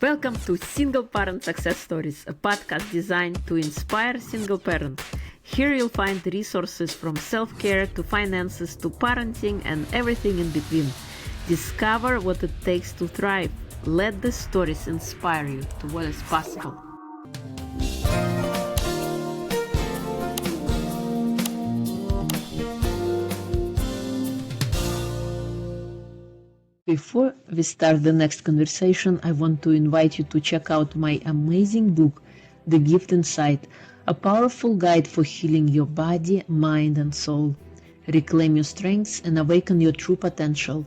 Welcome to Single Parent Success Stories, a podcast designed to inspire single parents. Here you'll find resources from self-care to finances to parenting and everything in between. Discover what it takes to thrive. Let the stories inspire you to what is possible. Before we start the next conversation, I want to invite you to check out my amazing book, The Gift Inside, a powerful guide for healing your body, mind, and soul. Reclaim your strengths and awaken your true potential.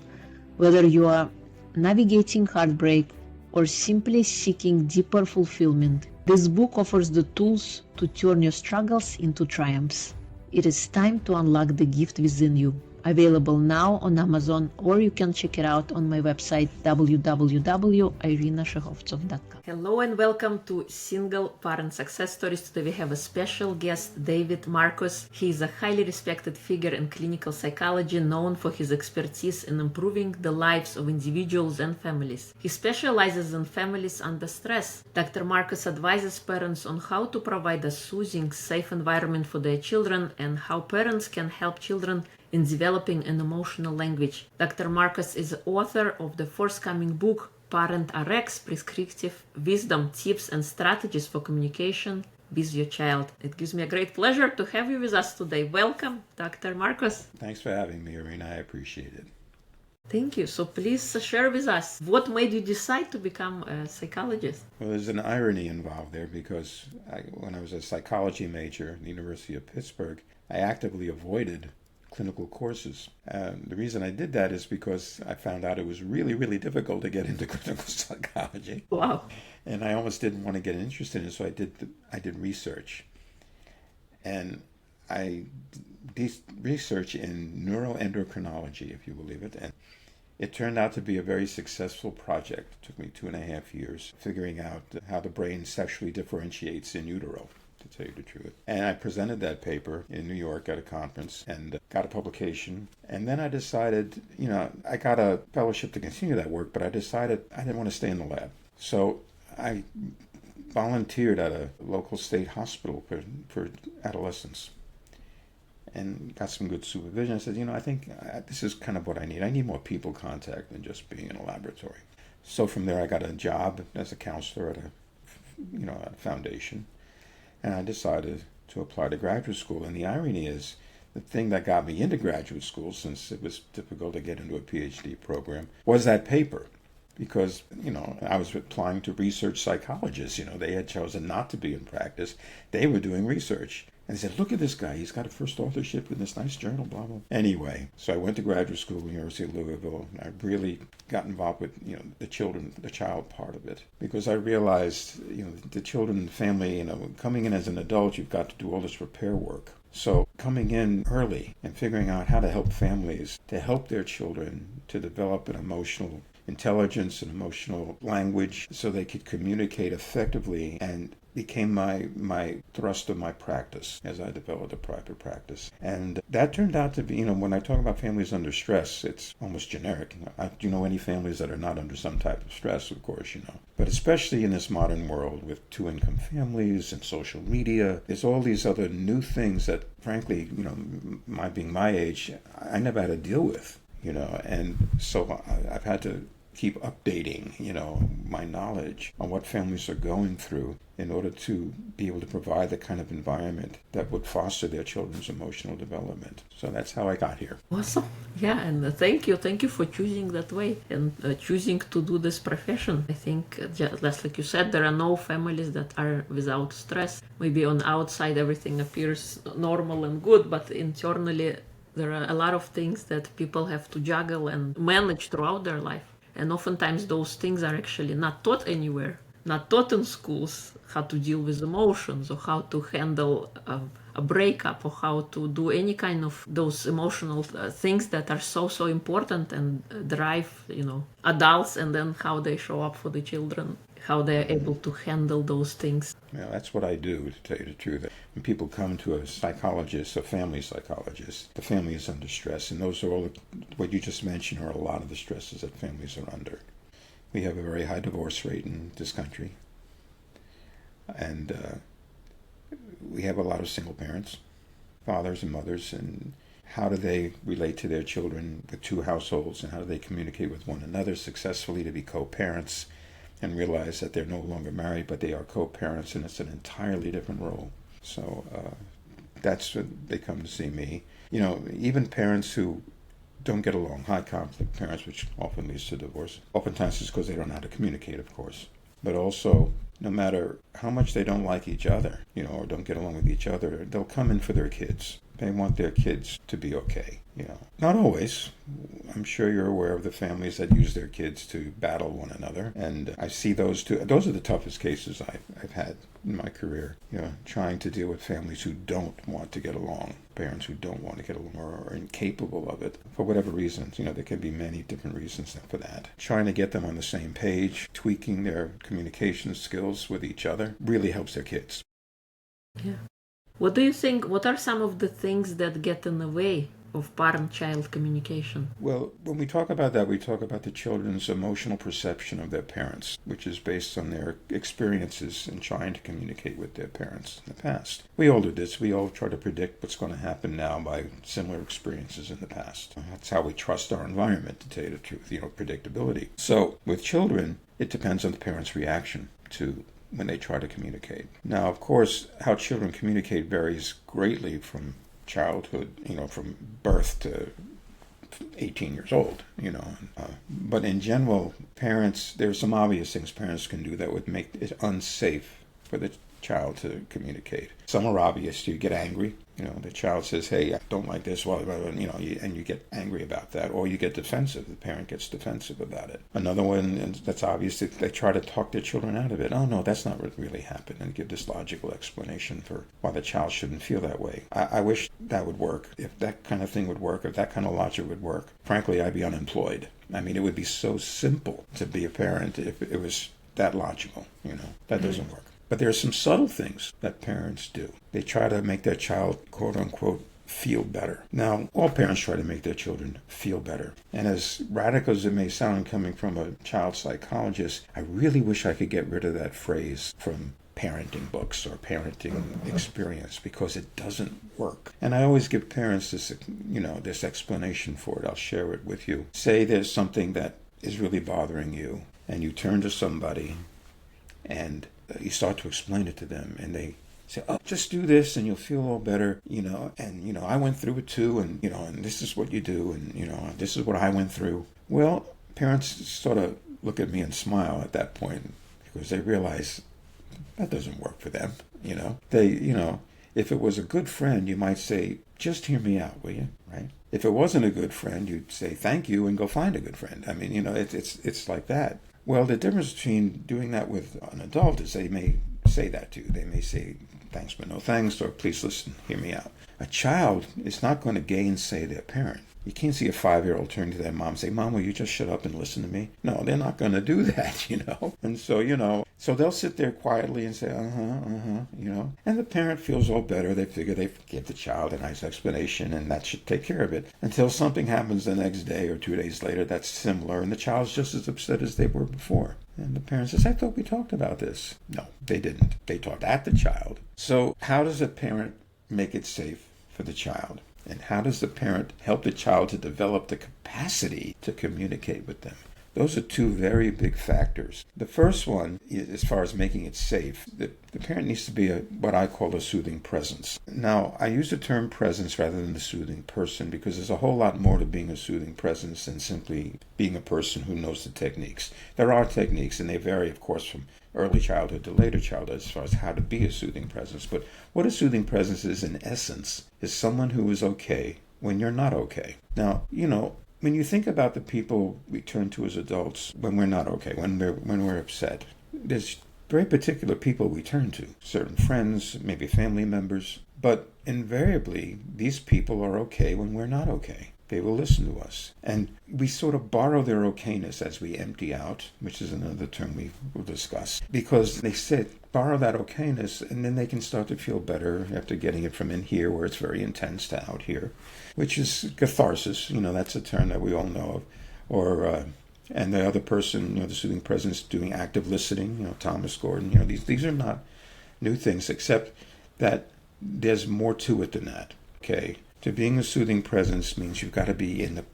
Whether you are navigating heartbreak or simply seeking deeper fulfillment, this book offers the tools to turn your struggles into triumphs. It is time to unlock the gift within you. Available now on Amazon, or you can check it out on my website www.irinashehovtsov.com. Hello and welcome to Single Parent Success Stories. Today we have a special guest, David Marcus. He is a highly respected figure in clinical psychology, known for his expertise in improving the lives of individuals and families. He specializes in families under stress. Dr. Marcus advises parents on how to provide a soothing, safe environment for their children and how parents can help children in developing an emotional language. Dr. Marcus is the author of the forthcoming book, Parent RX, Prescriptive Wisdom, Tips and Strategies for Communication with Your Child. It gives me a great pleasure to have you with us today. Welcome, Dr. Marcus. Thanks for having me, Irina. I appreciate it. Thank you. So please share with us what made you decide to become a psychologist? Well, there's an irony involved there because when I was a psychology major at the University of Pittsburgh, I actively avoided clinical courses. The reason I did that is because I found out it was really, really difficult to get into clinical psychology. Wow. And I almost didn't want to get interested in it, so I did research. And I did research in neuroendocrinology, if you believe it, and it turned out to be a very successful project. It took me 2.5 years figuring out how the brain sexually differentiates in utero, to tell you the truth. And I presented that paper in New York at a conference and got a publication. And then I decided, I got a fellowship to continue that work, but I decided I didn't want to stay in the lab. So I volunteered at a local state hospital for adolescents and got some good supervision. I said, I think this is kind of what I need. I need more people contact than just being in a laboratory. So from there, I got a job as a counselor at a foundation. And I decided to apply to graduate school. And the irony is, the thing that got me into graduate school, since it was difficult to get into a PhD program, was that paper. Because, I was applying to research psychologists. They had chosen not to be in practice. They were doing research. And they said, look at this guy. He's got a first authorship in this nice journal, blah, blah. Anyway, so I went to graduate school at the University of Louisville. And I really got involved with, the child part of it. Because I realized, the children and family, coming in as an adult, you've got to do all this repair work. So coming in early and figuring out how to help families, to help their children to develop an emotional intelligence and emotional language so they could communicate effectively and became my thrust of my practice as I developed a private practice. And that turned out to be, when I talk about families under stress, it's almost generic. Do you know any families that are not under some type of stress? Of course, But especially in this modern world with two-income families and social media, there's all these other new things that, frankly, being my age, I never had to deal with, And so I've had to keep updating, my knowledge on what families are going through in order to be able to provide the kind of environment that would foster their children's emotional development. So that's how I got here. Awesome. Yeah, and thank you for choosing that way and choosing to do this profession. I think, just like you said, there are no families that are without stress. Maybe on outside everything appears normal and good, but internally there are a lot of things that people have to juggle and manage throughout their life. And oftentimes those things are actually not taught anywhere, not taught in schools, how to deal with emotions or how to handle a breakup or how to do any kind of those emotional things that are so important and drive, adults, and then how they show up for the children, how they're able to handle those things. Yeah, that's what I do, to tell you the truth. When people come to a psychologist, a family psychologist, the family is under stress, and those are all, what you just mentioned, are a lot of the stresses that families are under. We have a very high divorce rate in this country. And we have a lot of single parents, fathers and mothers, and how do they relate to their children with two households, and how do they communicate with one another successfully to be co-parents and realize that they're no longer married, but they are co-parents, and it's an entirely different role. So that's what they come to see me. Even parents who don't get along, high conflict parents, which often leads to divorce. Oftentimes it's because they don't know how to communicate, of course. But also, no matter how much they don't like each other, or don't get along with each other, they'll come in for their kids. They want their kids to be okay, Not always. I'm sure you're aware of the families that use their kids to battle one another. And I see those too. Those are the toughest cases I've had in my career, trying to deal with families who don't want to get along, parents who don't want to get along or are incapable of it for whatever reasons. There can be many different reasons for that. Trying to get them on the same page, tweaking their communication skills with each other really helps their kids. Yeah. What do you think, what are some of the things that get in the way of parent-child communication? Well, when we talk about that, we talk about the children's emotional perception of their parents, which is based on their experiences in trying to communicate with their parents in the past. We all do this. We all try to predict what's going to happen now by similar experiences in the past. That's how we trust our environment, to tell you the truth, predictability. So with children, it depends on the parent's reaction to when they try to communicate. Now, of course, how children communicate varies greatly from childhood, from birth to 18 years old, But in general, there's some obvious things parents can do that would make it unsafe for the child to communicate. Some are obvious. You get angry. The child says, hey, I don't like this, and you get angry about that, or you get defensive. The parent gets defensive about it. Another one that's obvious, they try to talk their children out of it. Oh, no, that's not what really happened, and give this logical explanation for why the child shouldn't feel that way. I wish that would work. If that kind of thing would work, if that kind of logic would work, frankly, I'd be unemployed. It would be so simple to be a parent if it was that logical. That doesn't work. But there are some subtle things that parents do. They try to make their child, quote unquote, feel better. Now, all parents try to make their children feel better. And as radical as it may sound coming from a child psychologist, I really wish I could get rid of that phrase from parenting books or parenting experience, because it doesn't work. And I always give parents this, this explanation for it. I'll share it with you. Say there's something that is really bothering you, and you turn to somebody and you start to explain it to them, and they say, oh, just do this and you'll feel a little better, and, I went through it too, and, and this is what you do, and, this is what I went through. Well, parents sort of look at me and smile at that point, because they realize that doesn't work for them, if it was a good friend, you might say, just hear me out, will you, right? If it wasn't a good friend, you'd say thank you and go find a good friend. It's like that. Well, the difference between doing that with an adult is they may say that to you. They may say, thanks but no thanks, or please listen, hear me out. A child is not going to gainsay their parent. You can't see a 5-year-old turn to their mom and say, Mom, will you just shut up and listen to me? No, they're not going to do that, And so, so they'll sit there quietly and say, And the parent feels all better. They figure they give the child a nice explanation, and that should take care of it. Until something happens the next day or 2 days later that's similar, and the child's just as upset as they were before. And the parent says, I thought we talked about this. No, they didn't. They talked at the child. So how does a parent make it safe for the child? And how does the parent help the child to develop the capacity to communicate with them? Those are two very big factors. The first one, as far as making it safe, the parent needs to be what I call a soothing presence. Now, I use the term presence rather than the soothing person, because there's a whole lot more to being a soothing presence than simply being a person who knows the techniques. There are techniques, and they vary, of course, from early childhood to later childhood as far as how to be a soothing presence. But what a soothing presence is, in essence, is someone who is okay when you're not okay. Now, when you think about the people we turn to as adults when we're not okay, when we're upset, there's very particular people we turn to, certain friends, maybe family members, but invariably these people are okay when we're not okay. They will listen to us. And we sort of borrow their okayness as we empty out, which is another term we will discuss, because they borrow that okayness, and then they can start to feel better after getting it from in here, where it's very intense, to out here, which is catharsis. That's a term that we all know of. Or And the other person, the soothing presence, doing active listening, Thomas Gordon, these are not new things, except that there's more to it than that, okay? To being a soothing presence means you've got to be in the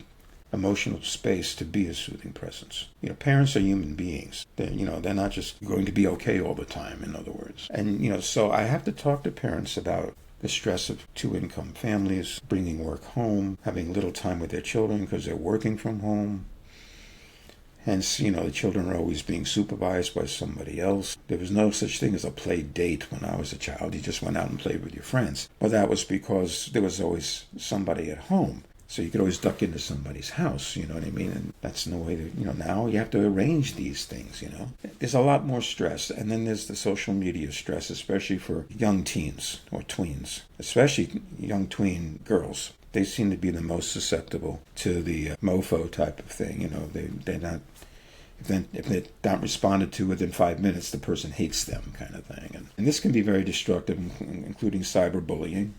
emotional space to be a soothing presence. Parents are human beings. They're not just going to be okay all the time, in other words. And, so I have to talk to parents about the stress of two-income families, bringing work home, having little time with their children because they're working from home. Hence, the children are always being supervised by somebody else. There was no such thing as a play date when I was a child. You just went out and played with your friends. But that was because there was always somebody at home. So you could always duck into somebody's house, you know what I mean? And that's no way to, now you have to arrange these things, There's a lot more stress. And then there's the social media stress, especially for young teens or tweens, especially young tween girls. They seem to be the most susceptible to the mofo type of thing. They're not, if they're not responded to within 5 minutes, the person hates them kind of thing. And this can be very destructive, including cyberbullying.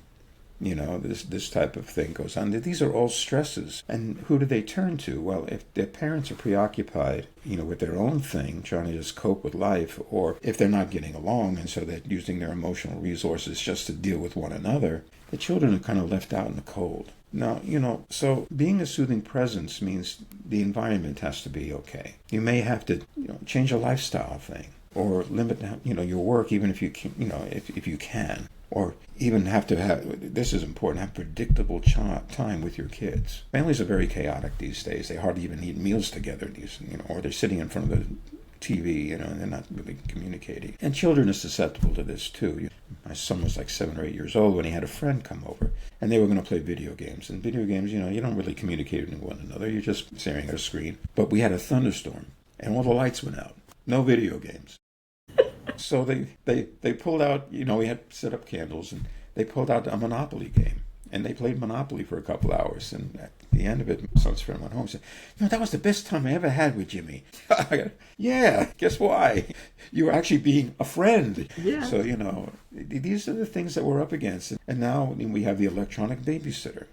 This type of thing goes on. These are all stresses. And who do they turn to? Well, if their parents are preoccupied, with their own thing, trying to just cope with life, or if they're not getting along and so they're using their emotional resources just to deal with one another, the children are kind of left out in the cold. Now, so being a soothing presence means the environment has to be okay. You may have to, change a lifestyle thing, or limit, your work, even if you can, if you can. Or even have to have, this is important, have predictable time with your kids. Families are very chaotic these days. They hardly even eat meals together, or they're sitting in front of the TV, and they're not really communicating. And children are susceptible to this too. My son was like 7 or 8 years old when he had a friend come over, and they were going to play video games. And video games, you don't really communicate with one another. You're just staring at a screen. But we had a thunderstorm, and all the lights went out. No video games. So they pulled out, we had set up candles, and they pulled out a Monopoly game. And they played Monopoly for a couple hours. And at the end of it, my son's friend went home and said, that was the best time I ever had with Jimmy. I go, yeah, guess why? You were actually being a friend. Yeah. So, these are the things that we're up against. And now we have the electronic babysitter.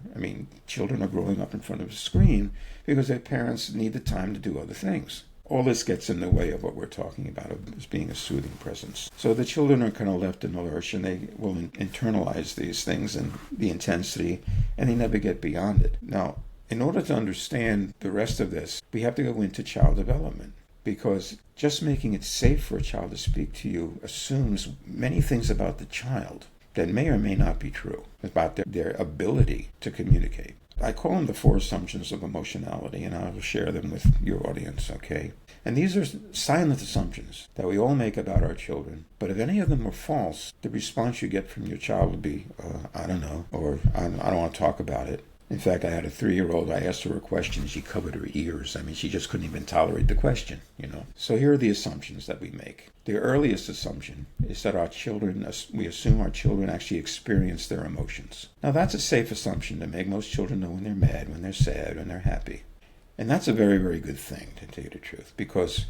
Children are growing up in front of a screen because their parents need the time to do other things. All this gets in the way of what we're talking about, as being a soothing presence. So the children are kind of left in a lurch, and they will internalize these things and the intensity, and they never get beyond it. Now, in order to understand the rest of this, we have to go into child development, because just making it safe for a child to speak to you assumes many things about the child that may or may not be true, about their ability to communicate. I call them the 4 assumptions of emotionality, and I will share them with your audience, okay? And these are silent assumptions that we all make about our children. But if any of them are false, the response you get from your child will be, I don't know, or I don't want to talk about it. In fact, I had a 3-year-old, I asked her a question, she covered her ears. She just couldn't even tolerate the question, So here are the assumptions that we make. The earliest assumption is that we assume our children actually experience their emotions. Now that's a safe assumption to make. Most children know when they're mad, when they're sad, when they're happy. And that's a very, very good thing, to tell you the truth, because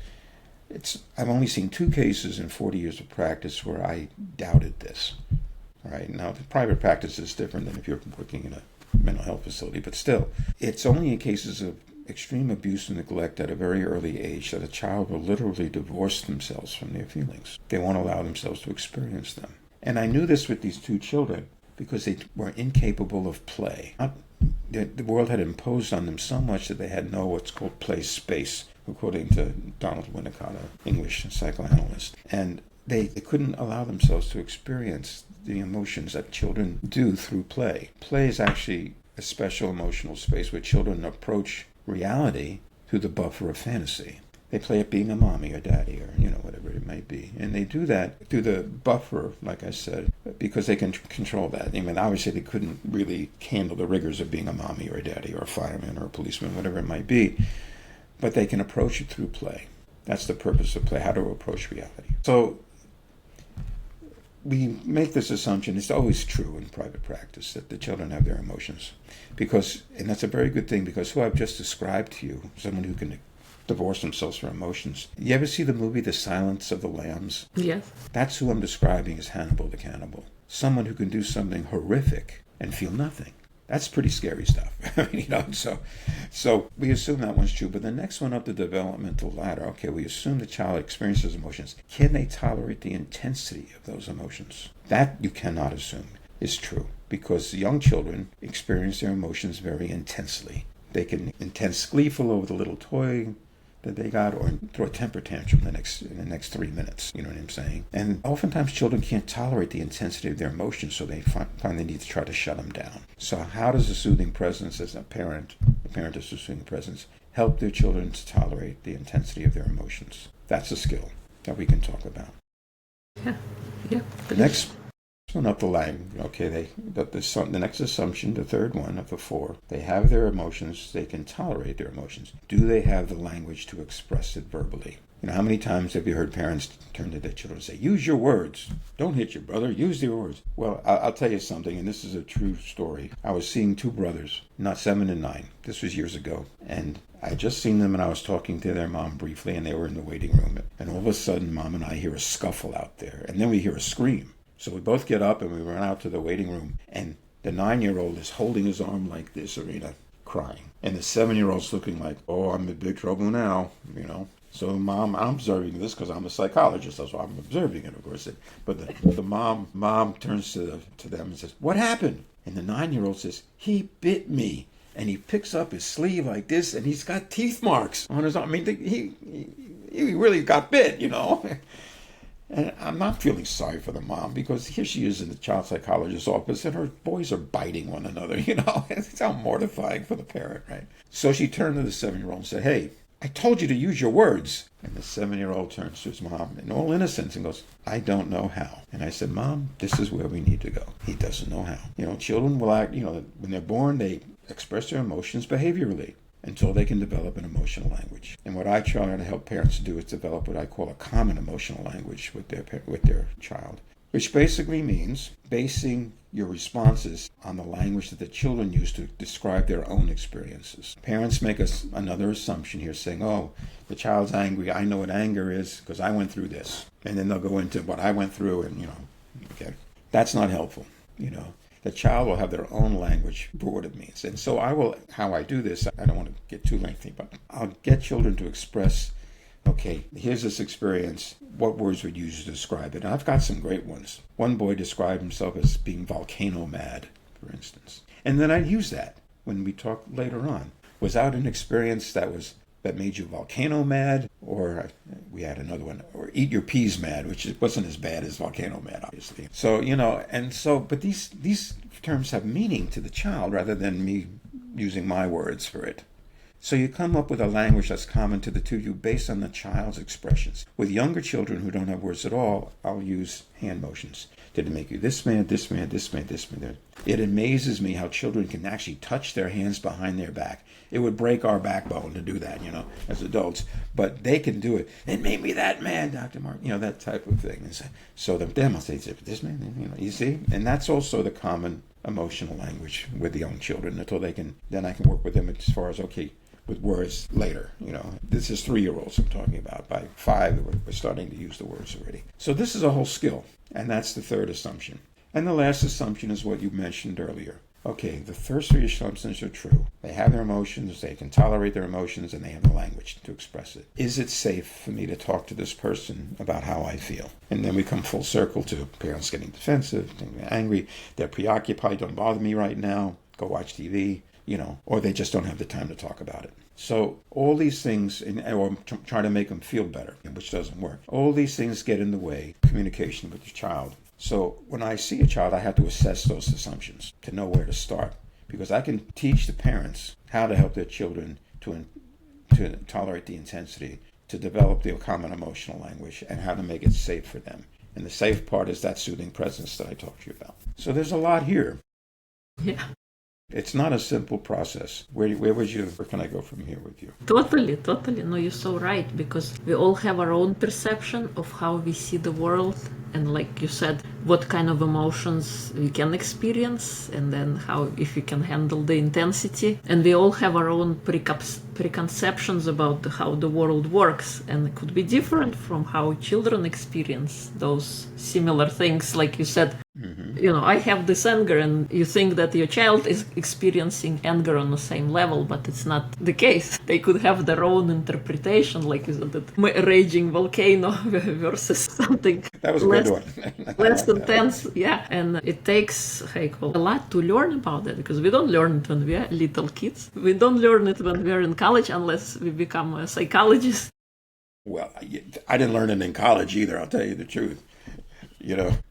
I've only seen 2 cases in 40 years of practice where I doubted this. All right, now the private practice is different than if you're working in a mental health facility, but still, it's only in cases of extreme abuse and neglect at a very early age that a child will literally divorce themselves from their feelings. They won't allow themselves to experience them. And I knew this with these 2 children because they were incapable of play. The world had imposed on them so much that they had no what's called play space, according to Donald Winnicott, an English psychoanalyst. And they couldn't allow themselves to experience the emotions that children do through play. Play is actually a special emotional space where children approach reality through the buffer of fantasy. They play at being a mommy or daddy, or whatever it might be. And they do that through the buffer, like I said, because they can control that. Obviously they couldn't really handle the rigors of being a mommy or a daddy or a fireman or a policeman, whatever it might be. But they can approach it through play. That's the purpose of play, how to approach reality. So we make this assumption, it's always true in private practice, that the children have their emotions. And that's a very good thing, because who I've just described to you, someone who can divorce themselves from emotions. You ever see the movie The Silence of the Lambs? Yes. That's who I'm describing as Hannibal the Cannibal. Someone who can do something horrific and feel nothing. That's pretty scary stuff. So we assume that one's true. But the next one up the developmental ladder, okay, we assume the child experiences emotions. Can they tolerate the intensity of those emotions? That you cannot assume is true, because young children experience their emotions very intensely. They can intense gleeful over the little toy that they got, or throw a temper tantrum in the next 3 minutes. You know what I'm saying? And oftentimes children can't tolerate the intensity of their emotions, so they find they need to try to shut them down. So how does a soothing presence, as the parent is a soothing presence, help their children to tolerate the intensity of their emotions? That's a skill that we can talk about. Yeah. The next one up the line, okay, the next assumption, the third one of the four, they have their emotions, they can tolerate their emotions. Do they have the language to express it verbally? How many times have you heard parents turn to their children and say, use your words. Don't hit your brother, use your words. Well, I'll tell you something, and this is a true story. I was seeing two brothers, not 7 and 9. This was years ago. And I had just seen them, and I was talking to their mom briefly, and they were in the waiting room. And all of a sudden, Mom and I hear a scuffle out there, and then we hear a scream. So we both get up and we run out to the waiting room, and the 9-year-old is holding his arm like this, Arena, crying. And the 7-year-old's looking like, oh, I'm in big trouble now, So Mom, I'm observing this because I'm a psychologist, that's why I'm observing it, of course. But the mom turns to them and says, what happened? And the 9-year-old says, he bit me. And he picks up his sleeve like this, and he's got teeth marks on his arm. I mean, he really got bit, And I'm not feeling sorry for the mom, because here she is in the child psychologist's office and her boys are biting one another, It's how mortifying for the parent, right? So she turned to the 7-year-old and said, hey, I told you to use your words. And the 7-year-old turns to his mom in all innocence and goes, I don't know how. And I said, Mom, this is where we need to go. He doesn't know how. Children will act, when they're born, they express their emotions behaviorally until they can develop an emotional language. And what I try to help parents do is develop what I call a common emotional language with their child, which basically means basing your responses on the language that the children use to describe their own experiences. Parents make another assumption here, saying, oh, the child's angry. I know what anger is because I went through this. And then they'll go into what I went through and, okay. That's not helpful, The child will have their own language for what it means. And so how I do this, I don't want to get too lengthy, but I'll get children to express, okay, here's this experience. What words would you use to describe it? And I've got some great ones. One boy described himself as being volcano mad, for instance. And then I'd use that when we talk later on. Was that an experience that made you volcano mad? Or we had another one, or eat your peas mad, which wasn't as bad as volcano mad, obviously. So, but these terms have meaning to the child rather than me using my words for it. So you come up with a language that's common to the two of you based on the child's expressions. With younger children who don't have words at all, I'll use hand motions. Did it make you this man, this man, this man, this man? It amazes me how children can actually touch their hands behind their back. It would break our backbone to do that, as adults. But they can do it. It made me that man, Dr. Martin, that type of thing. And so them will say, this man, you see? And that's also the common emotional language with the young children until then I can work with them as far as, okay, with words later. This is 3-year-olds I'm talking about. By 5, we're starting to use the words already. So this is a whole skill, and that's the third assumption. And the last assumption is what you mentioned earlier. Okay, the first 3 assumptions are true. They have their emotions, they can tolerate their emotions, and they have the language to express it. Is it safe for me to talk to this person about how I feel? And then we come full circle to parents getting defensive, getting angry, they're preoccupied, don't bother me right now, go watch TV. Or they just don't have the time to talk about it. So all these things, or try to make them feel better, which doesn't work. All these things get in the way of communication with your child. So when I see a child, I have to assess those assumptions to know where to start. Because I can teach the parents how to help their children to tolerate the intensity, to develop the common emotional language, and how to make it safe for them. And the safe part is that soothing presence that I talked to you about. So there's a lot here. Yeah. It's not a simple process. Where can I go from here with you? Totally. No, you're so right, because we all have our own perception of how we see the world. And like you said, what kind of emotions we can experience, and then if we can handle the intensity. And we all have our own preconceptions about how the world works. And it could be different from how children experience those similar things, like you said. Mm-hmm. I have this anger, and you think that your child is experiencing anger on the same level, but it's not the case. They could have their own interpretation, like that raging volcano versus something That was a good one. less intense. Yeah, and it takes a lot to learn about that, because we don't learn it when we are little kids. We don't learn it when we're in college unless we become a psychologist. Well, I didn't learn it in college either, I'll tell you the truth.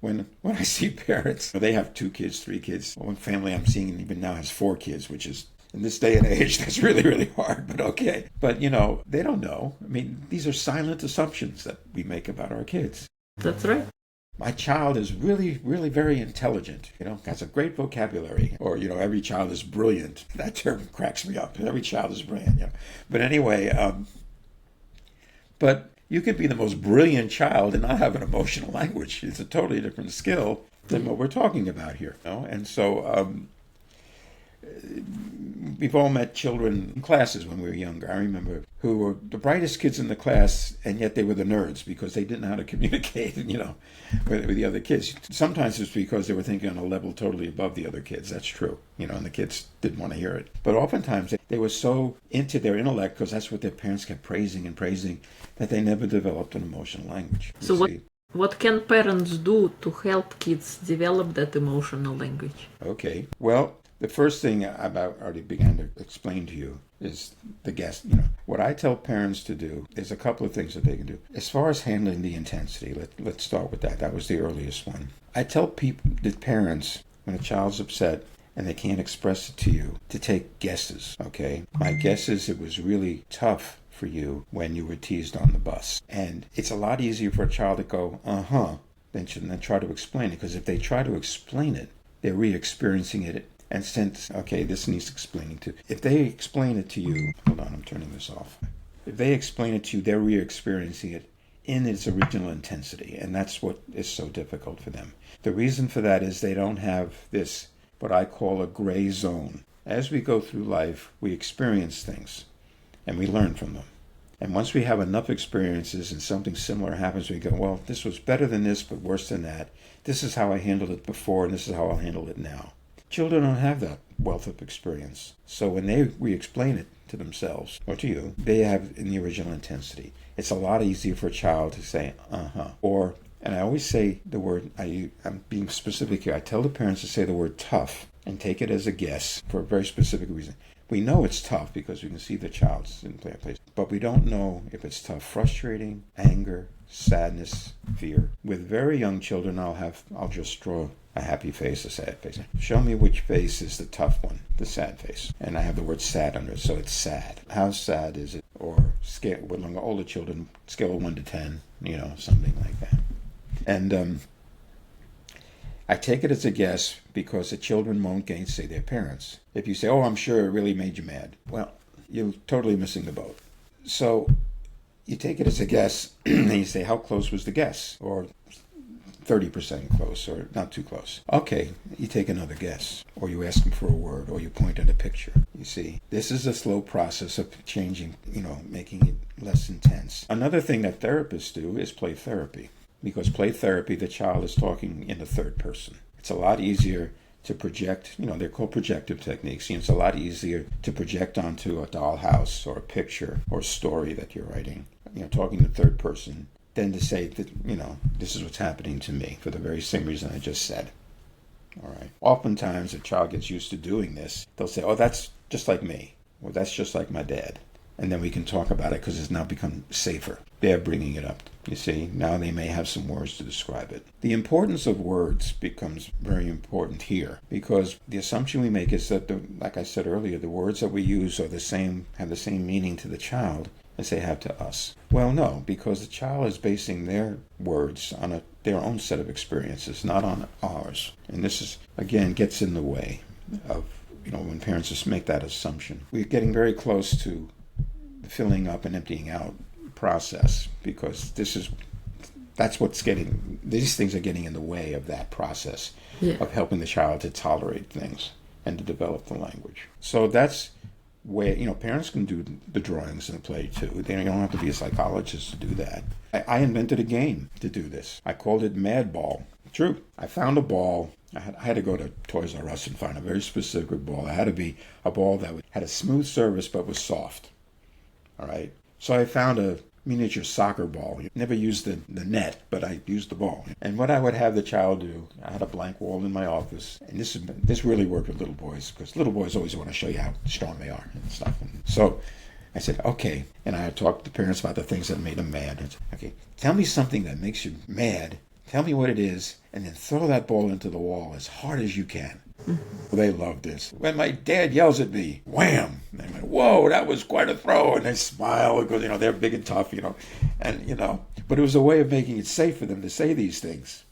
When I see parents, they have 2 kids, 3 kids. One family I'm seeing even now has 4 kids, which is, in this day and age, that's really, really hard, but okay. But, they don't know. I mean, these are silent assumptions that we make about our kids. That's right. My child is really, really very intelligent, has a great vocabulary. Or, every child is brilliant. That term cracks me up. Every child is brilliant, But anyway, but you can be the most brilliant child and not have an emotional language. It's a totally different skill than what we're talking about here. And so we've all met children in classes when we were younger. I remember who were the brightest kids in the class, and yet they were the nerds because they didn't know how to communicate, with the other kids. Sometimes it's because they were thinking on a level totally above the other kids. That's true, and the kids didn't want to hear it. But oftentimes they were so into their intellect, because that's what their parents kept praising and praising, that they never developed an emotional language. So what can parents do to help kids develop that emotional language? Okay, well, the first thing I've already began to explain to you is the guess. What I tell parents to do is a couple of things that they can do. As far as handling the intensity, let's start with that. That was the earliest one. I tell the parents, when a child's upset and they can't express it to you, to take guesses, okay? My guess is it was really tough for you when you were teased on the bus. And it's a lot easier for a child to go, than try to explain it. Because if they try to explain it, they're re-experiencing it. And since, this needs explaining too. If they explain it to you, hold on, I'm turning this off. If they explain it to you, they're re-experiencing it in its original intensity. And that's what is so difficult for them. The reason for that is they don't have this, what I call a gray zone. As we go through life, we experience things and we learn from them. And once we have enough experiences and something similar happens, we go, well, this was better than this, but worse than that. This is how I handled it before, and this is how I'll handle it now. Children don't have that wealth of experience. So when they re-explain it to themselves or to you, they have in the original intensity. It's a lot easier for a child to say, Or, and I always say the word, I'm being specific here. I tell the parents to say the word tough and take it as a guess for a very specific reason. We know it's tough because we can see the child's in their place, but we don't know if it's tough, frustrating, anger, sadness, fear. With very young children, I'll just draw a happy face, a sad face. Show me which face is the tough one, the sad face. And I have the word sad under it, so it's sad. How sad is it? Or scale, with older children, scale of 1 to 10, something like that. And I take it as a guess because the children won't gainsay their parents. If you say, I'm sure it really made you mad, well, you're totally missing the boat. So you take it as a guess, and you say, how close was the guess? Or 30% close, or not too close. Okay, you take another guess, or you ask them for a word, or you point at a picture. You see, this is a slow process of changing, making it less intense. Another thing that therapists do is play therapy, because play therapy, the child is talking in the third person. It's a lot easier to project, they're called projective techniques. It's a lot easier to project onto a dollhouse or a picture or a story that you're writing, talking in the third person, than to say that, this is what's happening to me for the very same reason I just said. All right. Oftentimes, a child gets used to doing this. They'll say, that's just like me, or that's just like my dad. And then we can talk about it because it's now become safer. They're bringing it up, you see. Now they may have some words to describe it. The importance of words becomes very important here because the assumption we make is that, like I said earlier, the words that we use have the same meaning to the child as they have to us. Well, no, because the child is basing their words on their own set of experiences, not on ours. And this is, again, gets in the way of, when parents just make that assumption. We're getting very close to the filling up and emptying out process because these things are getting in the way of that process of helping the child to tolerate things and to develop the language. So that's where, parents can do the drawings and the play too. They don't have to be a psychologist to do that. I invented a game to do this. I called it Mad Ball. True. I found a ball. I had to go to Toys R Us and find a very specific ball. It had to be a ball that had a smooth surface but was soft. All right. So I found a miniature soccer ball. Never used the net, but I used the ball. And what I would have the child do, I had a blank wall in my office, and this really worked with little boys, because little boys always want to show you how strong they are and stuff. And so I said, okay. And I had talked to the parents about the things that made them mad. And said, okay, tell me something that makes you mad. Tell me what it is, and then throw that ball into the wall as hard as you can. They loved this. When my dad yells at me, wham! And they went, whoa, that was quite a throw. And they smile because, they're big and tough, and, but it was a way of making it safe for them to say these things,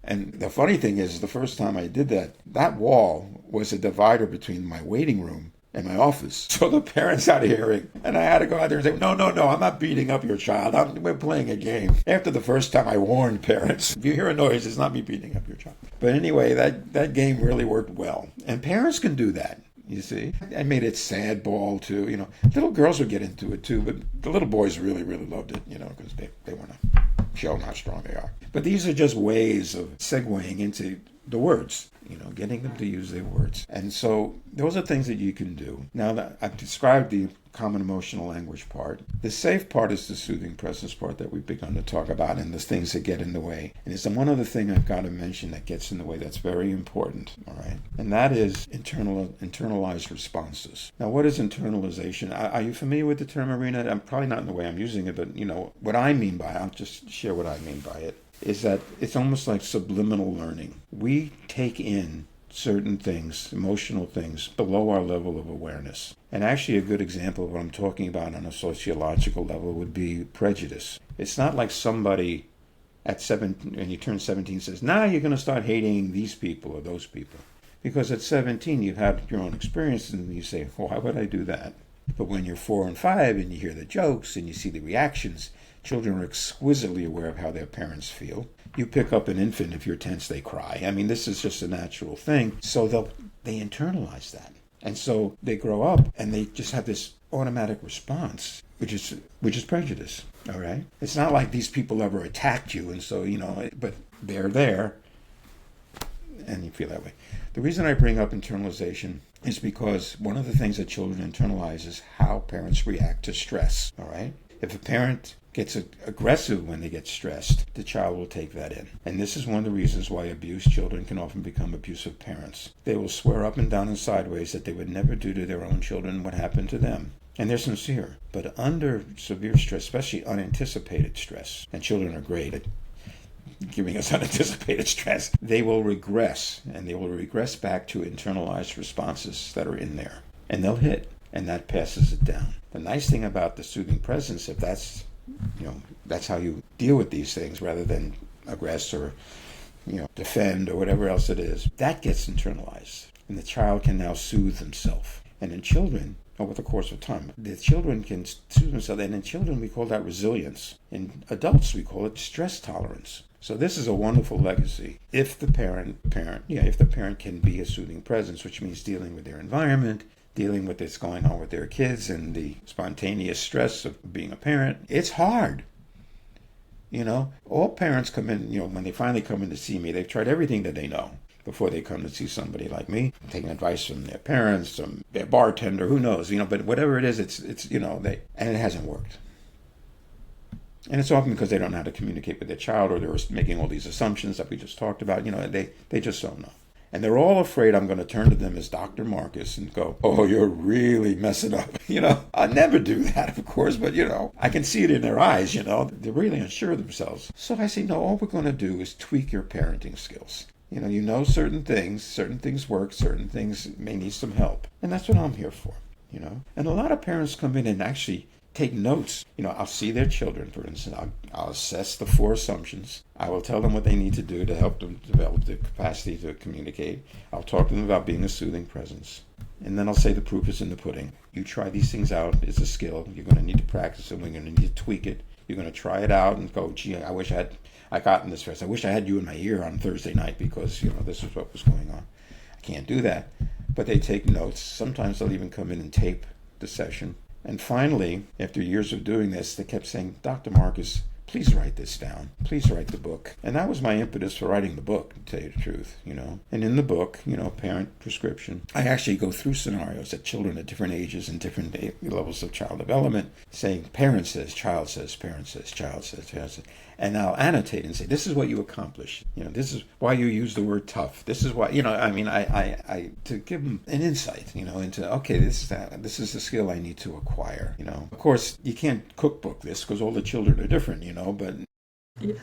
And the funny thing is, the first time I did that, that wall was a divider between my waiting room and my office. So the parents had hearing, and I had to go out there and say, no, I'm not beating up your child. We're playing a game. After the first time, I warned parents, if you hear a noise, it's not me beating up your child. But anyway, that game really worked well. And parents can do that, you see. I made it sad ball, too. Little girls would get into it, too, but the little boys really, really loved it, because they want to show them how strong they are. But these are just ways of segueing into the words, getting them to use their words. And so those are things that you can do. Now that I've described the common emotional language part, the safe part is the soothing presence part that we've begun to talk about, and the things that get in the way. And there's one other thing I've got to mention that gets in the way that's very important, all right? And that is internalized responses. Now, what is internalization? Are you familiar with the term, Marina? I'm probably not in the way I'm using it, but what I mean by it, I'll just share what I mean by it, is that it's almost like subliminal learning. We take in certain things, emotional things, below our level of awareness. And actually a good example of what I'm talking about on a sociological level would be prejudice. It's not like somebody at 17, when you turn 17, says, now you're going to start hating these people or those people. Because at 17, you've had your own experience, and you say, why would I do that? But when you're 4 and 5 and you hear the jokes and you see the reactions, children are exquisitely aware of how their parents feel. You pick up an infant, if you're tense, they cry. I mean, this is just a natural thing. So they internalize that. And so they grow up and they just have this automatic response, which is prejudice, all right? It's not like these people ever attacked you, and so, but they're there, and you feel that way. The reason I bring up internalization is because one of the things that children internalize is how parents react to stress, all right? If a parent gets aggressive when they get stressed, the child will take that in. And this is one of the reasons why abused children can often become abusive parents. They will swear up and down and sideways that they would never do to their own children what happened to them. And they're sincere. But under severe stress, especially unanticipated stress, and children are great at giving us unanticipated stress, they will regress, and they will regress back to internalized responses that are in there. And they'll hit, and that passes it down. The nice thing about the soothing presence, if that's how you deal with these things rather than aggress or, defend or whatever else it is, that gets internalized. And the child can now soothe himself. And in children, over the course of time, the children can soothe themselves. And in children, we call that resilience. In adults, we call it stress tolerance. So this is a wonderful legacy. If the parent can be a soothing presence, which means dealing with their environment, dealing with what's going on with their kids and the spontaneous stress of being a parent. It's hard. All parents come in, when they finally come in to see me, they've tried everything that they know before they come to see somebody like me, taking advice from their parents, from their bartender, who knows, but whatever it is, it's and it hasn't worked. And it's often because they don't know how to communicate with their child, or they're making all these assumptions that we just talked about, they just don't know. And they're all afraid I'm going to turn to them as Dr. Marcus and go, oh, you're really messing up. I never do that, of course, but, I can see it in their eyes, they're really unsure of themselves. So I say, no, all we're going to do is tweak your parenting skills. Certain things work, certain things may need some help. And that's what I'm here for, And a lot of parents come in and actually take notes. I'll see their children, for instance. I'll assess the 4 assumptions. I will tell them what they need to do to help them develop the capacity to communicate. I'll talk to them about being a soothing presence. And then I'll say the proof is in the pudding. You try these things out. It's a skill. You're going to need to practice it. We're going to need to tweak it. You're going to try it out and go, gee, I wish I gotten this first. I wish I had you in my ear on Thursday night because, this is what was going on. I can't do that. But they take notes. Sometimes they'll even come in and tape the session. And finally, after years of doing this, they kept saying, Dr. Marcus, please write this down. Please write the book. And that was my impetus for writing the book, to tell you the truth, And in the book, Parent Prescription, I actually go through scenarios that children at different ages and different levels of child development saying, parent says, child says, parent says, child says, child says. And I'll annotate and say, this is what you accomplished. This is why you use the word tough. This is why, I to give them an insight, into, okay, this is the skill I need to acquire, Of course, you can't cookbook this because all the children are different, but Yeah.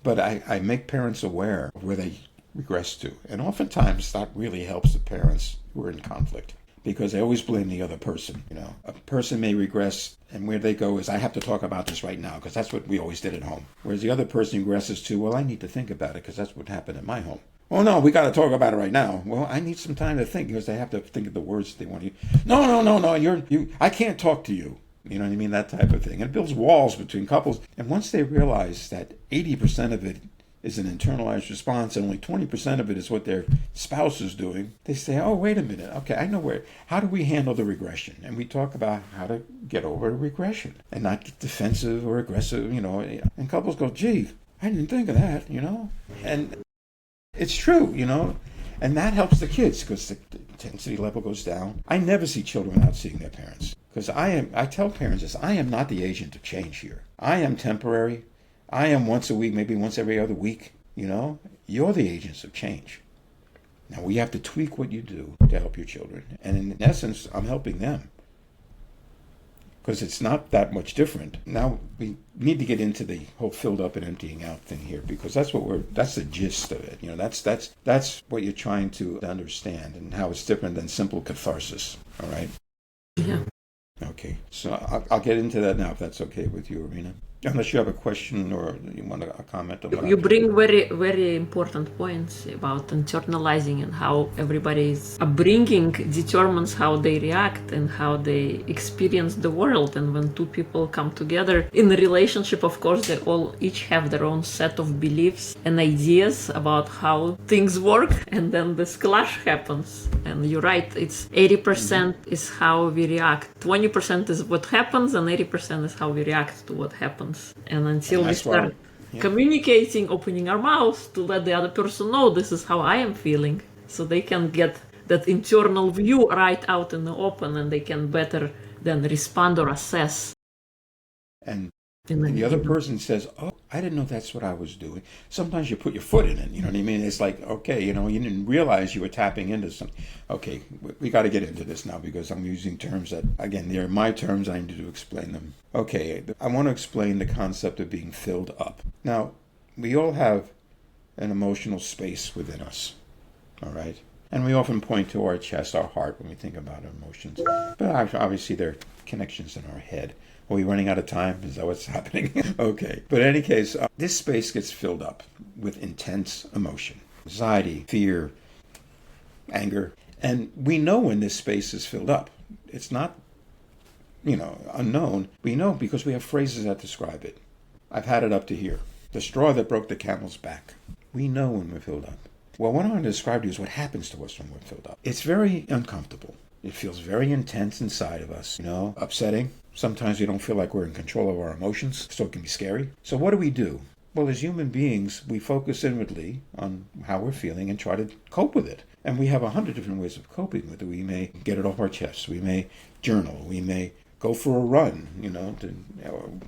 But I make parents aware of where they regress to. And oftentimes that really helps the parents who are in conflict, because they always blame the other person. A person may regress, and where they go is, I have to talk about this right now because that's what we always did at home. Whereas the other person regresses to, well, I need to think about it because that's what happened at my home. Oh, no, we got to talk about it right now. Well, I need some time to think, because they have to think of the words they want to use. No, I can't talk to you. You know what I mean? That type of thing. And it builds walls between couples. And once they realize that 80% of it is an internalized response and only 20% of it is what their spouse is doing, they say, oh, wait a minute. Okay, I know how do we handle the regression? And we talk about how to get over the regression and not get defensive or aggressive, And couples go, gee, I didn't think of that, And it's true, And that helps the kids because the intensity level goes down. I never see children without seeing their parents. Because I tell parents this, I am not the agent of change here. I am temporary. I am once a week, maybe once every other week, You're the agents of change. Now, we have to tweak what you do to help your children. And in essence, I'm helping them. Because it's not that much different. Now, we need to get into the whole filled up and emptying out thing here, because that's the gist of it. That's what you're trying to understand, and how it's different than simple catharsis. All right? Yeah. Okay, so I'll get into that now, if that's okay with you, Irina. Unless you have a question or you want to comment on what You bring very, very important points about internalizing and how everybody's upbringing determines how they react and how they experience the world. And when two people come together in a relationship, of course, they all each have their own set of beliefs and ideas about how things work. And then this clash happens. And you're right, it's 80% is how we react. 20% is what happens, and 80% is how we react to what happens. And until we start communicating, opening our mouths to let the other person know this is how I am feeling, so they can get that internal view right out in the open, and they can better then respond or assess. And the other person says, oh, I didn't know that's what I was doing. Sometimes you put your foot in it, you know what I mean? It's like, okay, you didn't realize you were tapping into something. Okay, we got to get into this now, because I'm using terms that, again, they're my terms. I need to explain them. Okay, I want to explain the concept of being filled up. Now, we all have an emotional space within us, all right? And we often point to our chest, our heart, when we think about our emotions. But obviously, there are connections in our head. Are we running out of time? Is that what's happening? Okay. But in any case, this space gets filled up with intense emotion, anxiety, fear, anger. And we know when this space is filled up. It's not, unknown. We know because we have phrases that describe it. I've had it up to here. The straw that broke the camel's back. We know when we're filled up. Well, what I want to describe to you is what happens to us when we're filled up. It's very uncomfortable. It feels very intense inside of us, upsetting. Sometimes we don't feel like we're in control of our emotions, so it can be scary. So what do? Well, as human beings, we focus inwardly on how we're feeling and try to cope with it. And we have 100 different ways of coping with it. We may get it off our chest. We may journal. We may go for a run, to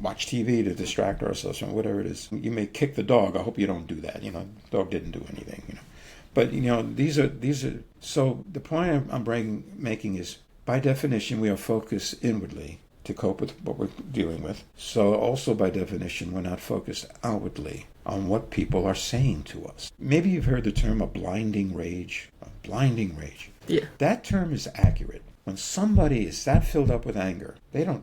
watch TV to distract ourselves from whatever it is. You may kick the dog. I hope you don't do that. The dog didn't do anything, But, these are, so the point I'm making is, by definition, we are focused inwardly to cope with what we're dealing with. So also by definition, we're not focused outwardly on what people are saying to us. Maybe you've heard the term a blinding rage. A blinding rage. Yeah. That term is accurate. When somebody is that filled up with anger, they're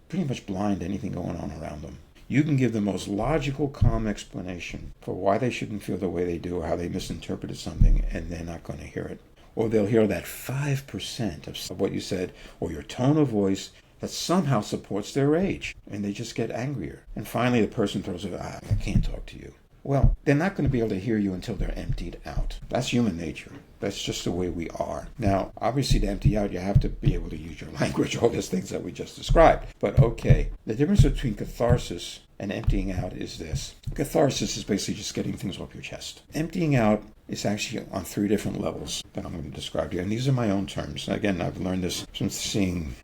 pretty much blind to anything going on around them. You can give the most logical, calm explanation for why they shouldn't feel the way they do or how they misinterpreted something, and they're not going to hear it. Or they'll hear that 5% of what you said or your tone of voice that somehow supports their rage, and they just get angrier. And finally, the person throws it, I can't talk to you. Well, they're not going to be able to hear you until they're emptied out. That's human nature. That's just the way we are. Now, obviously, to empty out, you have to be able to use your language, all those things that we just described. But okay, the difference between catharsis and emptying out is this. Catharsis is basically just getting things off your chest. Emptying out is actually on 3 different levels that I'm going to describe to you. And these are my own terms. Again, I've learned this from seeing,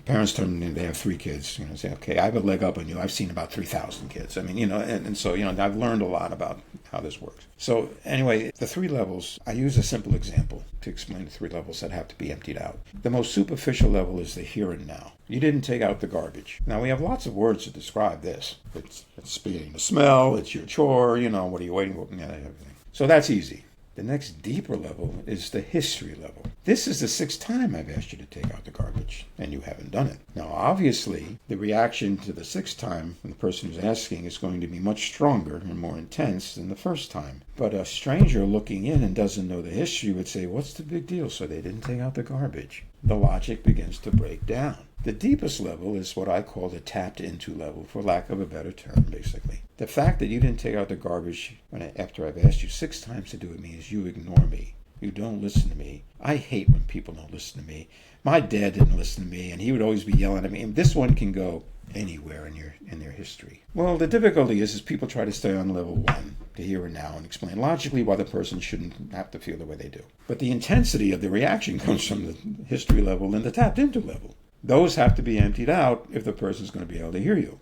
parents tell me they have 3 kids. Say, okay, I have a leg up on you. I've seen about 3,000 kids. And so, I've learned a lot about how this works. So anyway, the 3 levels, I use a simple example to explain the 3 levels that have to be emptied out. The most superficial level is the here and now. You didn't take out the garbage. Now, we have lots of words to describe this. It's speeding the smell, it's your chore, what are you waiting for, everything. So that's easy. The next deeper level is the history level. This is the 6th time I've asked you to take out the garbage, and you haven't done it. Now, obviously, the reaction to the 6th time from the person who's asking is going to be much stronger and more intense than the first time. But a stranger looking in and doesn't know the history would say, what's the big deal? So they didn't take out the garbage. The logic begins to break down. The deepest level is what I call the tapped into level, for lack of a better term, basically. The fact that you didn't take out the garbage after I've asked you 6 times to do it means you ignore me. You don't listen to me. I hate when people don't listen to me. My dad didn't listen to me, and he would always be yelling at me. And this one can go anywhere in their history. Well, the difficulty is people try to stay on level 1, the here and now, and explain logically why the person shouldn't have to feel the way they do. But the intensity of the reaction comes from the history level and the tapped into level. Those have to be emptied out if the person's going to be able to hear you.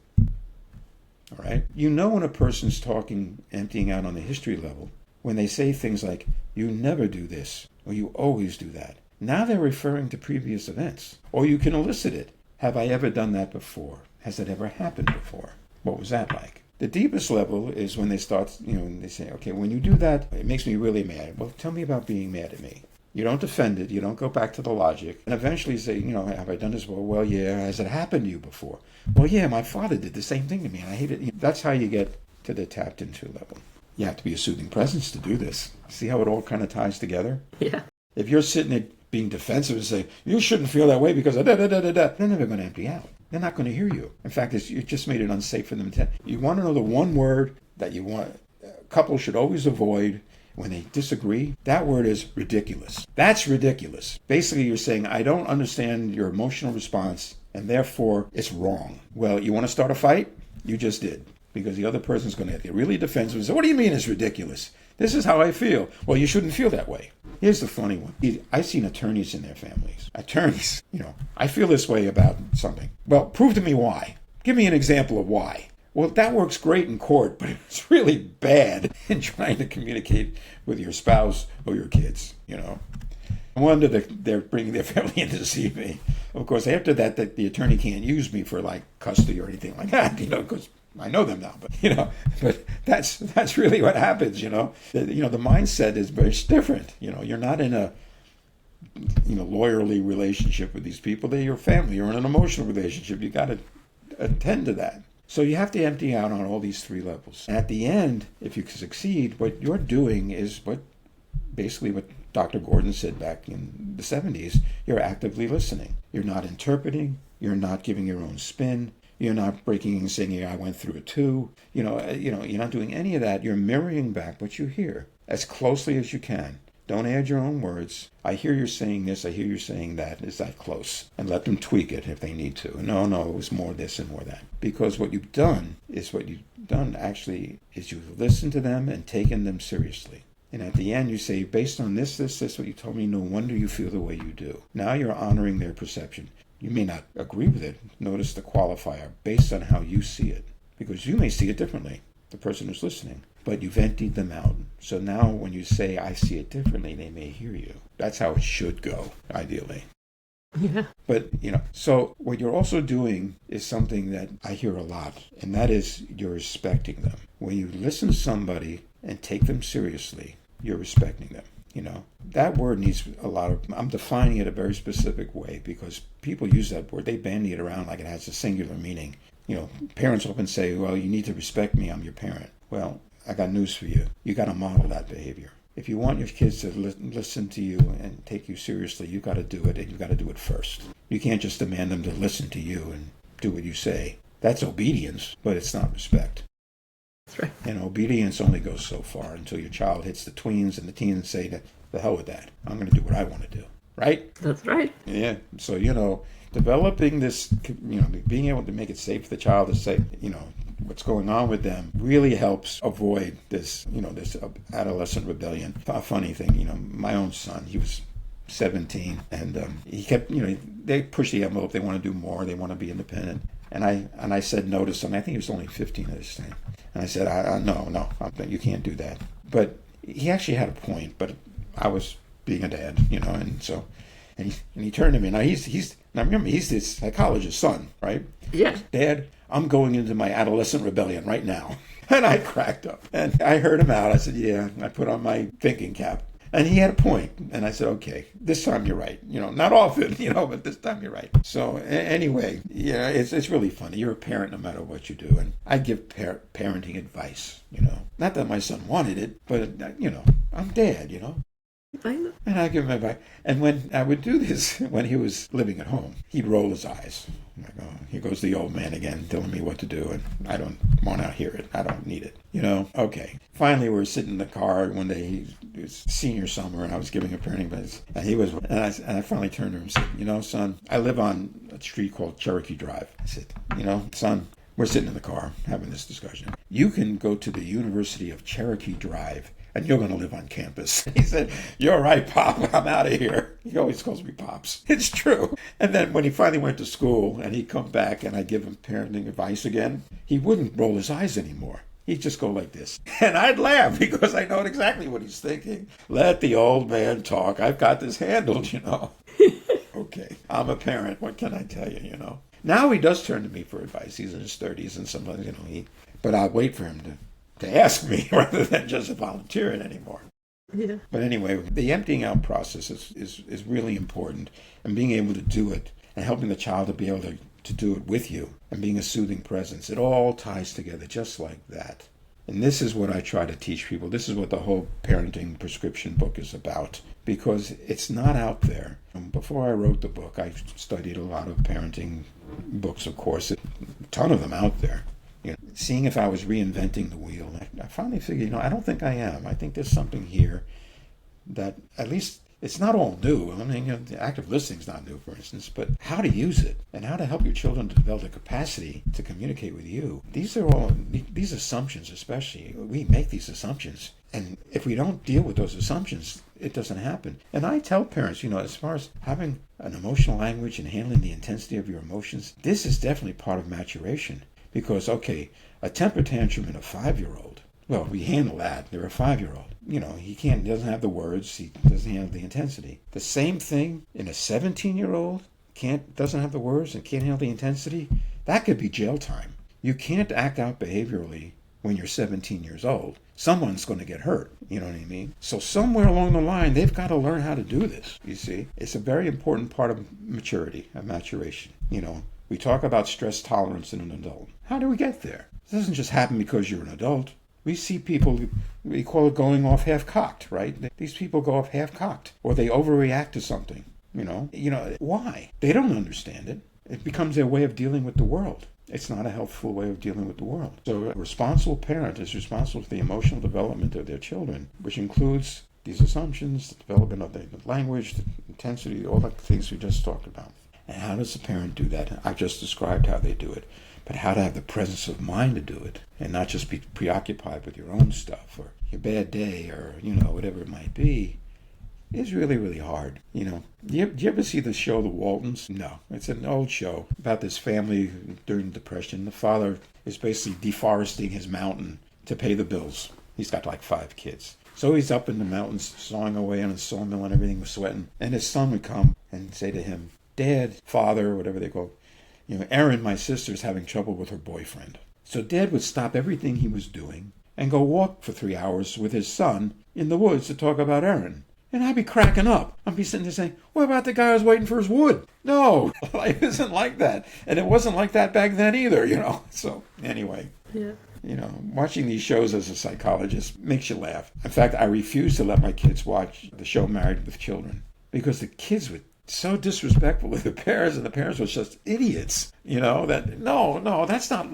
All right? When a person's talking, emptying out on the history level, when they say things like, you never do this, or you always do that. Now they're referring to previous events. Or you can elicit it. Have I ever done that before? Has it ever happened before? What was that like? The deepest level is when they start, and they say, okay, when you do that, it makes me really mad. Well, tell me about being mad at me. You don't defend it. You don't go back to the logic. And eventually say, have I done this before? Well, yeah. Has it happened to you before? Well, yeah, my father did the same thing to me, and I hate it. That's how you get to the tapped into level. You have to be a soothing presence to do this. See how it all kind of ties together? Yeah. If you're sitting there being defensive and say, you shouldn't feel that way because they're never going to empty out. They're not going to hear you. In fact, you just made it unsafe for them. You want to know the one word that couples should always avoid when they disagree? That word is ridiculous. That's ridiculous. Basically, you're saying, I don't understand your emotional response, and therefore it's wrong. Well, you want to start a fight? You just did. Because the other person's going to get really defensive and say, what do you mean it's ridiculous? This is how I feel. Well, you shouldn't feel that way. Here's the funny one. I've seen attorneys in their families. Attorneys, I feel this way about something. Well, prove to me why. Give me an example of why. Well, that works great in court, but it's really bad in trying to communicate with your spouse or your kids, No wonder they're bringing their family in to see me. Of course, after that, the attorney can't use me for custody or anything like that, because I know them now. But that's really what happens, The mindset is very different. You're not in a lawyerly relationship with these people. They're your family. You're in an emotional relationship. You got to attend to that. So you have to empty out on all these 3 levels. And at the end, if you succeed, what you're doing is what Dr. Gordon said back in the 70s. You're actively listening. You're not interpreting. You're not giving your own spin. You're not breaking and saying, yeah, I went through it too. You're not doing any of that. You're mirroring back what you hear as closely as you can. Don't add your own words. I hear you're saying this, I hear you're saying that. Is that close? And let them tweak it if they need to. No, it was more this and more that. Because what you've done is you've listened to them and taken them seriously. And at the end you say, based on this, what you told me, no wonder you feel the way you do. Now you're honoring their perception. You may not agree with it. Notice the qualifier, based on how you see it. Because you may see it differently, the person who's listening. But you've emptied them out. So now when you say, I see it differently, they may hear you. That's how it should go, ideally. Yeah. But, so what you're also doing is something that I hear a lot, and that is you're respecting them. When you listen to somebody and take them seriously, you're respecting them. That word needs I'm defining it a very specific way because people use that word. They bandy it around like it has a singular meaning. Parents often say, well, you need to respect me. I'm your parent. Well, I got news for you. You got to model that behavior. If you want your kids to listen to you and take you seriously, you got to do it, and you got to do it first. You can't just demand them to listen to you and do what you say. That's obedience, but it's not respect. That's right. And obedience only goes so far until your child hits the tweens and the teens say, the hell with that. I'm going to do what I want to do. Right? That's right. Yeah. So, developing this, being able to make it safe for the child to say, what's going on with them really helps avoid this, this adolescent rebellion. A funny thing, my own son, he was 17, and he kept, they push the envelope. They want to do more. They want to be independent. And I said no to something. I think he was only 15 at this time. And I said, no, you can't do that. But he actually had a point. But I was being a dad, and so, and he turned to me. Now remember, he's this psychologist's son, right? Yeah. Dad, I'm going into my adolescent rebellion right now. And I cracked up. And I heard him out. I said, yeah. I put on my thinking cap. And he had a point. And I said, okay, this time you're right. Not often, but this time you're right. So anyway, it's really funny. You're a parent no matter what you do. And I give parenting advice, Not that my son wanted it, but, I'm dad, I know. And I give him advice. And when I would do this, when he was living at home, he'd roll his eyes. I'm like, oh, here goes the old man again telling me what to do, and I don't want to hear it. I don't need it. Okay. Finally, we were sitting in the car one day. It was senior summer, and I was giving a parenting advice. And I finally turned to him and said, son, I live on a street called Cherokee Drive. I said, son, we're sitting in the car having this discussion. You can go to the University of Cherokee Drive, and you're going to live on campus. He said, you're right, Pop. I'm out of here. He always calls me Pops. It's true. And then when he finally went to school and he'd come back and I'd give him parenting advice again, he wouldn't roll his eyes anymore. He'd just go like this. And I'd laugh because I know exactly what he's thinking. Let the old man talk. I've got this handled, Okay, I'm a parent. What can I tell you, Now he does turn to me for advice. He's in his 30s and sometimes, but I'll wait for him to ask me rather than just volunteer it anymore. Yeah. But anyway, the emptying out process is really important, and being able to do it and helping the child to be able to do it with you and being a soothing presence. It all ties together just like that. And this is what I try to teach people. This is what the whole parenting prescription book is about, because it's not out there. Before I wrote the book, I studied a lot of parenting books, of course, a ton of them out there. Seeing if I was reinventing the wheel. I finally figured, I don't think I am. I think there's something here that at least it's not all new. I mean, the active listening is not new, for instance, but how to use it and how to help your children to develop the capacity to communicate with you. These assumptions, especially, we make these assumptions. And if we don't deal with those assumptions, it doesn't happen. And I tell parents, as far as having an emotional language and handling the intensity of your emotions, this is definitely part of maturation. Because, okay, a temper tantrum in a 5-year-old, well, we handle that. They're a 5-year-old. He doesn't have the words. He doesn't have the intensity. The same thing in a 17-year-old, doesn't have the words and can't handle the intensity. That could be jail time. You can't act out behaviorally when you're 17 years old. Someone's going to get hurt. You know what I mean? So somewhere along the line, they've got to learn how to do this, you see. It's a very important part of maturity, of maturation. We talk about stress tolerance in an adult. How do we get there? It doesn't just happen because you're an adult. We see people, we call it going off half-cocked, right? These people go off half-cocked, or they overreact to something, Why? They don't understand it. It becomes their way of dealing with the world. It's not a helpful way of dealing with the world. So a responsible parent is responsible for the emotional development of their children, which includes these assumptions, the development of the language, the intensity, all the things we just talked about. And how does a parent do that? I've just described how they do it. But how to have the presence of mind to do it and not just be preoccupied with your own stuff or your bad day or, whatever it might be is really, really hard. Do you ever see the show The Waltons? No. It's an old show about this family during the Depression. The father is basically deforesting his mountain to pay the bills. He's got like 5 kids. So he's up in the mountains sawing away on his sawmill and everything was sweating. And his son would come and say to him, Dad, Father, whatever they call Erin, my sister's having trouble with her boyfriend. So Dad would stop everything he was doing and go walk for 3 hours with his son in the woods to talk about Erin. And I'd be cracking up. I'd be sitting there saying, what about the guy who's waiting for his wood? No, life isn't like that. And it wasn't like that back then either, So anyway. Yeah. Watching these shows as a psychologist makes you laugh. In fact, I refuse to let my kids watch the show Married with Children because the kids would so disrespectful with the parents, and the parents were just idiots. That that's not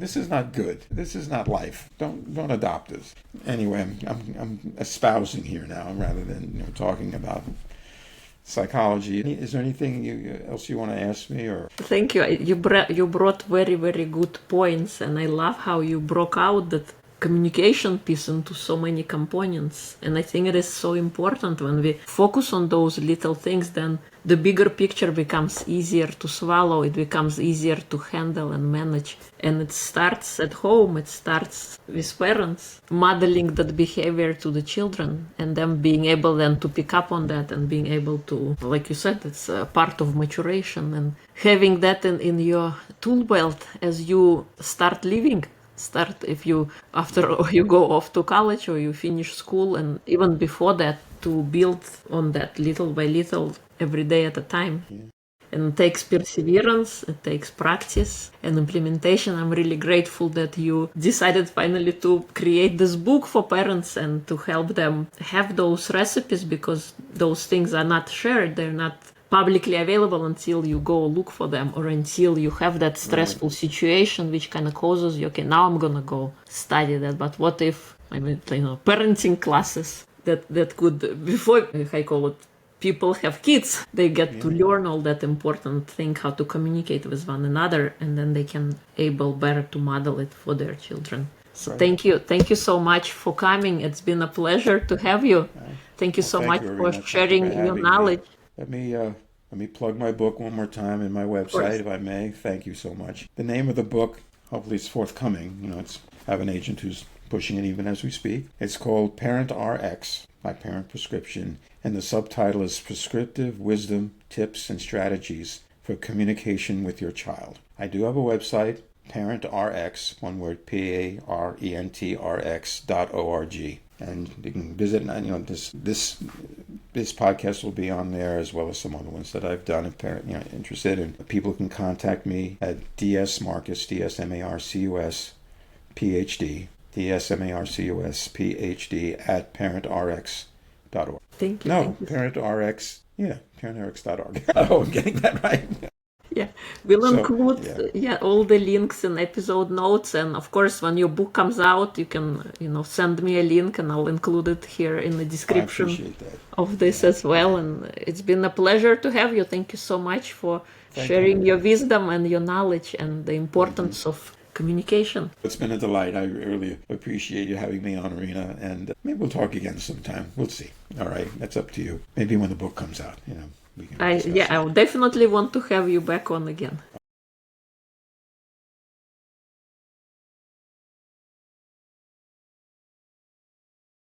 this is not good. This is not life. Don't adopt this. Anyway, I'm espousing here now rather than talking about psychology. Is there anything else you want to ask me? Or Thank you. You brought very, very good points, and I love how you broke out that communication piece into so many components. And I think it is so important when we focus on those little things, then the bigger picture becomes easier to swallow. It becomes easier to handle and manage. And it starts at home. It starts with parents modeling that behavior to the children and them being able then to pick up on that and being able to, like you said, it's a part of maturation, and having that in your tool belt as you start living. If you after you go off to college or you finish school, and even before that, to build on that little by little, every day at a time. And it takes perseverance, it takes practice and implementation. I'm really grateful that you decided finally to create this book for parents and to help them have those recipes, because those things are not shared, they're not publicly available until you go look for them, or until you have that stressful situation which kind of causes you, okay, now I'm gonna go study that. But what if, parenting classes that could, before I call it, people have kids, they get to learn all that important thing, how to communicate with one another, and then they can able better to model it for their children. So thank you so much for coming. It's been a pleasure to have you. Thank you so much for sharing your knowledge. Let me plug my book one more time and my website, if I may. Thank you so much. The name of the book, hopefully it's forthcoming. I have an agent who's pushing it even as we speak. It's called Parent RX, My Parent Prescription, and the subtitle is Prescriptive Wisdom, Tips, and Strategies for Communication with Your Child. I do have a website, ParentRx, one word, PARENTRX.org. And you can visit, this podcast will be on there, as well as some other ones that I've done. If interested, and people can contact me at DSMarcus, DSMARCUS, PhD, DSMARCUS, PhD at ParentRx.org. Thank you. No, thank you. ParentRx, ParentRx.org. Oh, I'm getting that right. Yeah, we'll include all the links in episode notes, and of course when your book comes out, you can send me a link and I'll include it here in the description of this as well. And it's been a pleasure to have you. Thank you so much for sharing your wisdom and your knowledge and the importance of communication. It's been a delight. I really appreciate you having me on, Irina, and maybe we'll talk again sometime. We'll see. All right, that's up to you. Maybe when the book comes out, we can I will definitely want to have you back on again.